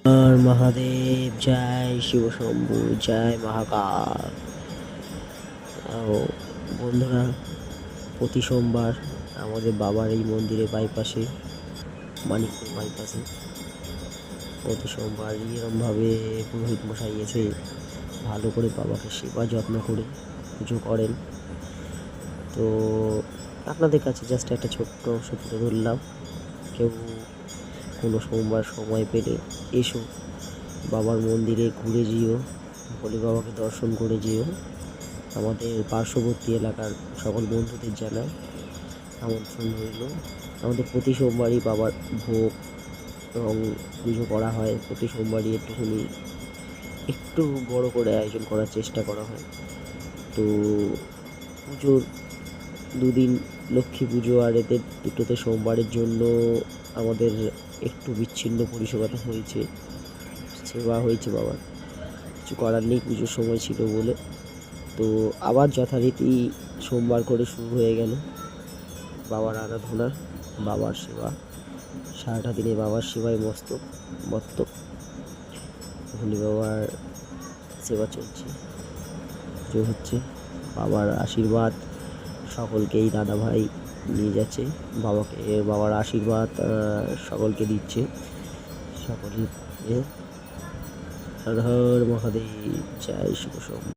আর মহাদেব, জয় শিব শম্ভু, জয় মহাকাল। ও বন্ধুরা, প্রতি সোমবার আমাদের বাবার এই মন্দিরে বাইপাসে, মানিকপুর বাইপাসে প্রতি সোমবার এরমভাবে পুরোহিত মশাই এসে ভালো করে বাবাকে সেবা যত্ন করে পুজো করেন। তো আপনাদের কাছে জাস্ট একটা ছোট্ট অংশ তুলে ধরলাম। কেউ কোনো সোমবার সময় পেলে এসো, বাবার মন্দিরে ঘুরে যেও, ভোলে বাবাকে দর্শন করে যেও। আমাদের পার্শ্ববর্তী এলাকার সকল বন্ধুদের জানাই আমন্ত্রণ রইল। আমাদের প্রতি সোমবারই বাবার ভোগ এবং পুজো করা হয়। প্রতি সোমবারই একটু বড় করে আয়োজন করার চেষ্টা করা হয়। তো পুজোর দুদিন, লক্ষ্মী পুজো আর এদের দুটোতে সোমবারের জন্য আমাদের একটু বিচ্ছিন্ন পরিষেবাটা হয়েছে, সেবা হয়েছে বাবার। কিছু করার নেই, পুজোর সময় ছিল বলে। তো আবার যথারীতি সোমবার করে শুরু হয়ে গেল বাবার আরাধনা, বাবার সেবা। সারাটা দিনে বাবার সেবায় মত্ত ভোলে বাবার সেবা চলছে, পুজো হচ্ছে। বাবার আশীর্বাদ সকলকেই দাদা ভাই নিয়ে যাচ্ছে, বাবার আশীর্বাদ সকলকে দিচ্ছে। সকলে হর হর মহাদেব, জয় শিব শম্ভু।